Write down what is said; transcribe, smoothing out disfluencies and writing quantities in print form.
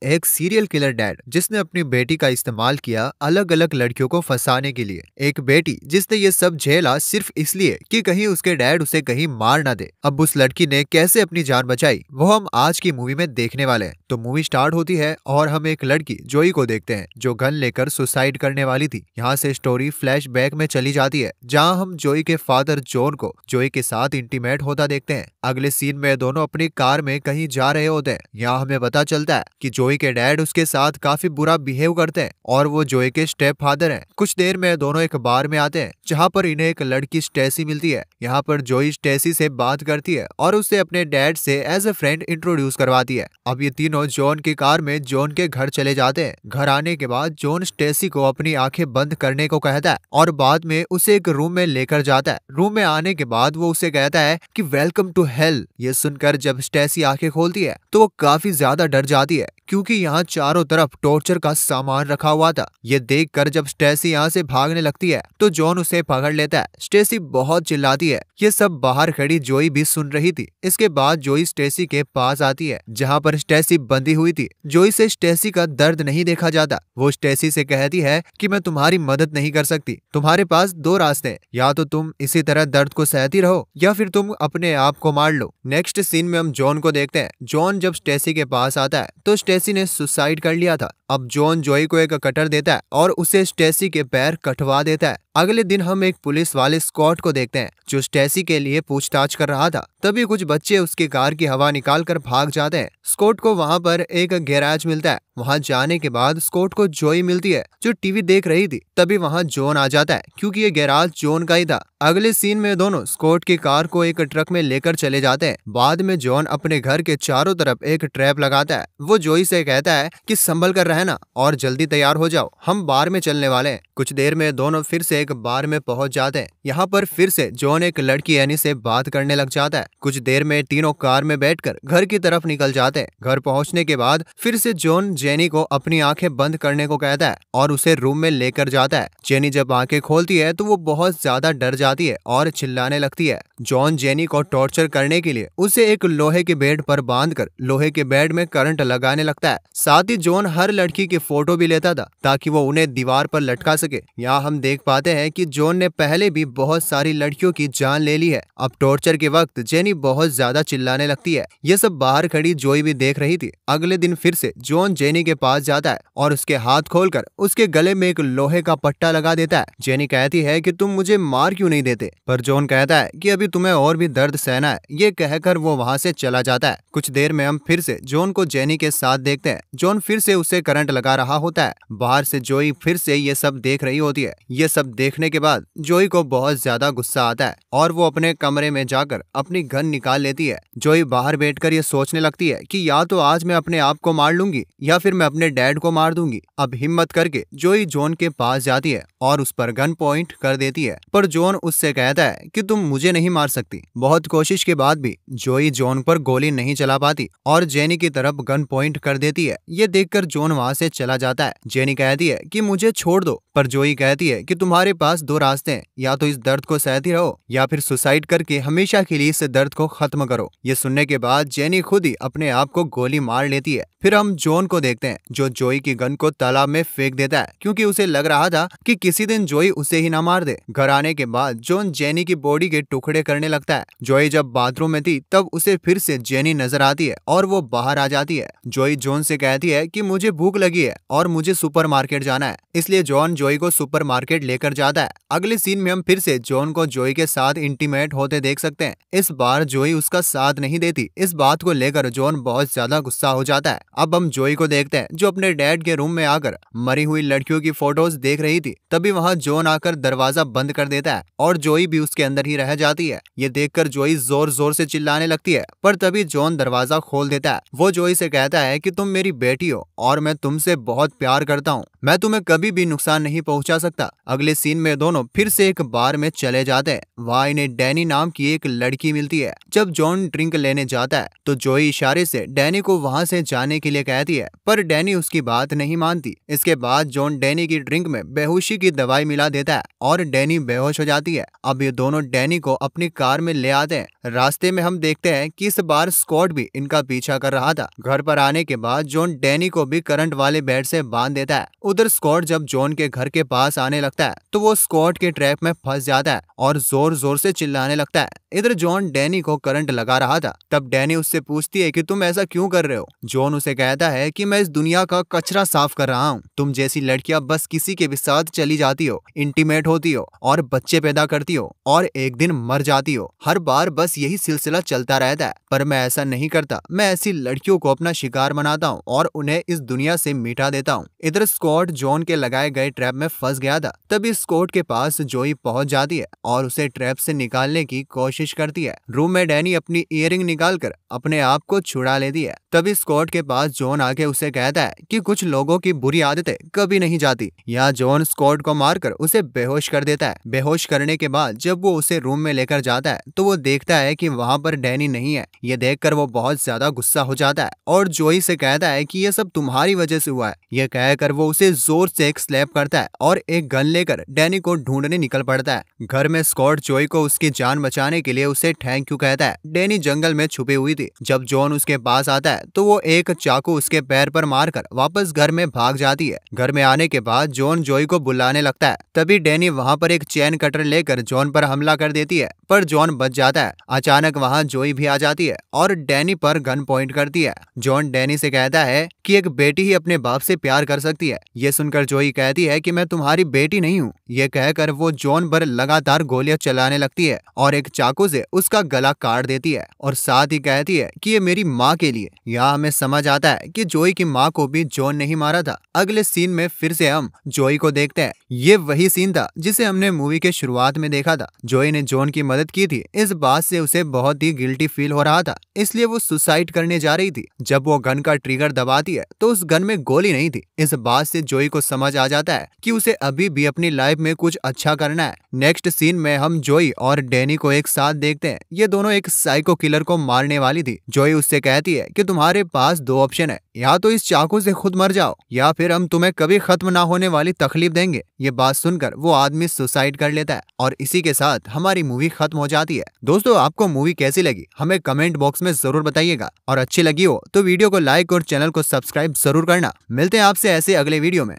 एक serial killer dad जिसने अपनी बेटी का इस्तेमाल किया अलग अलग लड़कियों को फंसाने के लिए। एक बेटी जिसने ये सब झेला सिर्फ इसलिए कि कहीं उसके डैड उसे कहीं मार ना दे। अब उस लड़की ने कैसे अपनी जान बचाई वो हम आज की मूवी में देखने वाले हैं। तो मूवी स्टार्ट होती है और हम एक लड़की जोई को देखते हैं जो गन लेकर सुसाइड करने वाली थी। यहाँ से स्टोरी फ्लैशबैक में चली जाती है जहाँ हम जोई के फादर जॉन को जोई के साथ इंटीमेट होता देखते हैं। अगले सीन में दोनों अपनी कार में कहीं जा रहे होते हैं। यहाँ हमें पता चलता है कि जोई के डैड उसके साथ काफी बुरा बिहेव करते हैं और वो जोई के स्टेप फादर हैं। कुछ देर में दोनों एक बार में आते हैं जहाँ पर इन्हें एक लड़की स्टेसी मिलती है। यहाँ पर जोई स्टेसी से बात करती है और उसे अपने डैड से एज ए फ्रेंड इंट्रोड्यूस करवाती है। अब ये तीनों जॉन की कार में जॉन के घर चले जाते हैं। घर आने के बाद जॉन स्टेसी को अपनी आंखें बंद करने को कहता है और बाद में उसे एक रूम में लेकर जाता है। रूम में आने के बाद वो उसे कहता है कि वेलकम टू हेल। ये सुनकर जब स्टेसी आंखें खोलती है तो वो काफी ज्यादा डर जाती है क्योंकि यहाँ चारों तरफ टॉर्चर का सामान रखा हुआ था। ये देखकर जब स्टेसी यहाँ से भागने लगती है तो जॉन उसे पकड़ लेता है। स्टेसी बहुत चिल्लाती है। ये सब बाहर खड़ी जोई भी सुन रही थी। इसके बाद जोई स्टेसी के पास आती है जहाँ पर स्टेसी बंधी हुई थी। जोई से स्टेसी का दर्द नहीं देखा जाता। वो स्टेसी से कहती है कि मैं तुम्हारी मदद नहीं कर सकती। तुम्हारे पास दो रास्ते हैं, या तो तुम इसी तरह दर्द को सहती रहो या फिर तुम अपने आप को मार लो। नेक्स्ट सीन में हम जॉन को देखते हैं। जॉन जब स्टेसी के पास आता है तो स्टेसी ने सुसाइड कर लिया था। अब जॉन जोई को एक कटर देता है और उसे स्टेसी के पैर कटवा देता है। अगले दिन हम एक पुलिस वाले स्कॉट को देखते हैं जो स्टेसी के लिए पूछताछ कर रहा था। तभी कुछ बच्चे उसकी कार की हवा निकाल कर भाग जाते हैं। स्कॉट को वहां पर एक गैराज मिलता है। वहां जाने के बाद स्कॉट को जोई मिलती है जो टीवी देख रही थी। तभी वहां जॉन आ जाता है क्योंकि ये गैराज जॉन का ही था। अगले सीन में दोनों स्कॉट की कार को एक ट्रक में लेकर चले जाते हैं। बाद में जॉन अपने घर के चारों तरफ एक ट्रैप लगाता है। वो जोई से कहता है कि संभल कर रहना और जल्दी तैयार हो जाओ, हम बार में चलने वाले हैं। कुछ देर में दोनों फिर से एक बार में पहुंच जाते हैं। यहाँ पर फिर से जॉन एक लड़की एनी से बात करने लग जाता है। कुछ देर में तीनों कार में बैठकर घर की तरफ निकल जाते हैं। घर पहुंचने के बाद फिर से जॉन जेनी को अपनी आंखें बंद करने को कहता है और उसे रूम में लेकर जाता है। जेनी जब आंखें खोलती है तो वो बहुत ज्यादा डर जाती है और चिल्लाने लगती है। जॉन जेनी को टॉर्चर करने के लिए उसे एक लोहे के बेड पर बांधकर लोहे के बेड में करंट लगाने लगता है। साथ ही जॉन हर लड़की की फोटो भी लेता था ताकि वो उन्हें दीवार पर लटका सके। यहाँ हम देख पाते हैं कि जॉन ने पहले भी बहुत सारी लड़कियों की जान ले ली है। अब टॉर्चर के वक्त जेनी बहुत ज्यादा चिल्लाने लगती है। ये सब बाहर खड़ी जोई भी देख रही थी। अगले दिन फिर से जॉन जेनी के पास जाता है और उसके हाथ खोलकर उसके गले में एक लोहे का पट्टा लगा देता है। जेनी कहती है कि तुम मुझे मार क्यों नहीं देते, पर जॉन कहता है कि अभी तुम्हें और भी दर्द सहना है। ये कहकर वो वहाँ से चला जाता है। कुछ देर में हम फिर से जॉन को जेनी के साथ देखते हैं। जॉन फिर से उसे करंट लगा रहा होता है। बाहर से जोई फिर से ये सब देख रही होती है। ये सब देखने के बाद जोई को बहुत ज्यादा गुस्सा आता है और वो अपने कमरे में जाकर अपनी गन निकाल लेती है। जोई बाहर बैठकर ये सोचने लगती है कि या तो आज मैं अपने आप को मार लूंगी या फिर मैं अपने डैड को मार दूंगी। अब हिम्मत करके जोई जॉन के पास जाती है और उस पर गन पॉइंट कर देती है, पर जॉन उससे कहता है कि तुम मुझे नहीं मार सकती। बहुत कोशिश के बाद भी जोई जॉन पर गोली नहीं चला पाती और जेनी की तरफ गन पॉइंट कर देती है। ये देखकर जॉन वहाँ से चला जाता है। जेनी कहती है कि मुझे छोड़ दो, पर जोई कहती है कि तुम्हारे पास दो रास्ते हैं, या तो इस दर्द को सहती रहो या फिर सुसाइड करके हमेशा के लिए इस दर्द को खत्म करो। ये सुनने के बाद जेनी खुद ही अपने आप को गोली मार लेती है। फिर हम जॉन को देखते हैं जो जोई की गन को तालाब में फेंक देता है क्योंकि उसे लग रहा था कि किसी दिन जोई उसे ही ना मार दे। घर आने के बाद जॉन जेनी की बॉडी के टुकड़े करने लगता है। जोई जब बाथरूम में थी तब उसे फिर से जेनी नजर आती है और वो बाहर आ जाती है। जोई जॉन से कहती है कि मुझे भूख लगी है और मुझे सुपरमार्केट जाना है, इसलिए जॉन जोई को सुपरमार्केट लेकर जाता है। अगले सीन में हम फिर से जॉन को जोई के साथ इंटीमेट होते देख सकते हैं। इस बार जोई उसका साथ नहीं देती। इस बात को लेकर जॉन बहुत ज्यादा गुस्सा हो जाता है। अब हम जोई को देखते हैं जो अपने डैड के रूम में आकर मरी हुई लड़कियों की फोटोज देख रही थी। तभी वहाँ जॉन आकर दरवाजा बंद कर देता है और जोई भी उसके अंदर ही रह जाती है। ये देखकर जोई जोर जोर से चिल्लाने लगती है, पर तभी जॉन दरवाजा खोल देता है। वो जोई से कहता है कि तुम मेरी बेटी हो और मैं तुमसे बहुत प्यार करता हूँ, मैं तुम्हें कभी भी नुकसान नहीं पहुंचा सकता। अगले सीन में दोनों फिर से एक बार में चले जाते हैं। वहाँ इन्हें डैनी नाम की एक लड़की मिलती है। जब जॉन ड्रिंक लेने जाता है तो जोई इशारे से डैनी को वहाँ से जाने के लिए कहती है, पर डैनी उसकी बात नहीं मानती। इसके बाद जॉन डैनी की ड्रिंक में बेहोशी की दवाई मिला देता है और डैनी बेहोश हो जाती है। अब ये दोनों डैनी को अपनी कार में ले आते हैं। रास्ते में हम देखते हैं कि इस बार स्कॉट भी इनका पीछा कर रहा था। घर पर आने के बाद जॉन डैनी को भी करंट वाले बेड से बांध देता है। उधर स्कॉट जब जॉन के घर के पास आने लगता है तो वो स्कॉट के ट्रैप में फंस जाता है और जोर जोर से चिल्लाने लगता है। इधर जॉन डैनी को करंट लगा रहा था। तब डैनी उससे पूछती है कि तुम ऐसा क्यों कर रहे हो। जॉन उसे कहता है कि मैं इस दुनिया का कचरा साफ कर रहा हूँ। तुम जैसी लड़कियां बस किसी के भी साथ चली जाती हो, इंटीमेट होती हो और बच्चे पैदा करती हो और एक दिन मर जाती हो। हर बार बस यही सिलसिला चलता रहता है, पर मैं ऐसा नहीं करता। मैं ऐसी लड़कियों को अपना शिकार बनाता हूँ और उन्हें इस दुनिया से मिटा देता हूँ। इधर स्कॉट जॉन के लगाए गए ट्रैप में फंस गया था। तभी स्कॉट के पास जोई पहुंच जाती है और उसे ट्रैप से निकालने की कोशिश करती है। रूम में डैनी अपनी इयरिंग निकालकर अपने आप को छुड़ा लेती है। तभी स्कॉट के पास जॉन आके उसे कहता है कि कुछ लोगों की बुरी आदतें कभी नहीं जाती। यहाँ जॉन स्कॉट को मारकर उसे बेहोश कर देता है। बेहोश करने के बाद जब वो उसे रूम में लेकर जाता है तो वो देखता है कि वहाँ पर डैनी नहीं है। ये देखकर वो बहुत ज्यादा गुस्सा हो जाता है और जोई से कहता है कि ये सब तुम्हारी वजह से हुआ है। ये कहकर वो उसे जोर से एक स्लैप करता है और एक गन लेकर डैनी को ढूंढने निकल पड़ता है। घर में स्कॉट जोई को उसकी जान बचाने के लिए उसे थैंक यू कहता है। डैनी जंगल में छुपी हुई थी। जब जॉन उसके पास आता है तो वो एक चाकू उसके पैर पर मारकर वापस घर में भाग जाती है। घर में आने के बाद जॉन जोई को बुलाने लगता है। तभी डैनी वहाँ पर एक चैन कटर लेकर जॉन पर हमला कर देती है, पर जॉन बच जाता है। अचानक वहाँ जोई भी आ जाती है और डैनी पर गन पॉइंट करती है। जॉन डैनी से कहता है कि एक बेटी ही अपने बाप से प्यार कर सकती है। ये सुनकर जोई कहती है कि मैं तुम्हारी बेटी नहीं हूँ। ये कहकर वो जॉन पर लगातार गोलियां चलाने लगती है और एक चाकू से उसका गला काट देती है और साथ ही कहती है कि ये मेरी माँ के लिए। यहाँ हमें समझ आता है कि जोई की माँ को भी जॉन नहीं मारा था। अगले सीन में फिर से हम जोई को देखते हैं। ये वही सीन था जिसे हमने मूवी के शुरुआत में देखा था। जोई ने जॉन की मदद की थी। इस बात से उसे बहुत ही गिल्टी फील हो रहा था, इसलिए वो सुसाइड करने जा रही थी। जब वो गन का ट्रिगर दबाती है तो उस गन में गोली नहीं थी। इस बात से जोई को समझ आ जाता है कि उसे अभी भी अपनी लाइफ में कुछ अच्छा करना है। नेक्स्ट सीन में हम जोई और डैनी को एक साथ देखते हैं। ये दोनों एक साइको किलर को मारने वाली थी। जोई उससे कहती है कि तुम्हारे पास दो ऑप्शन है, या तो इस चाकू से खुद मर जाओ या फिर हम तुम्हें कभी खत्म ना होने वाली तकलीफ देंगे। ये बात सुनकर वो आदमी सुसाइड कर लेता है और इसी के साथ हमारी मूवी खत्म हो जाती है। दोस्तों, आपको मूवी कैसी लगी हमें कमेंट बॉक्स में जरूर बताइएगा और अच्छी लगी हो तो वीडियो को लाइक और चैनल को सब्सक्राइब जरूर करना। मिलते हैं आपसे ऐसे अगले वीडियो में।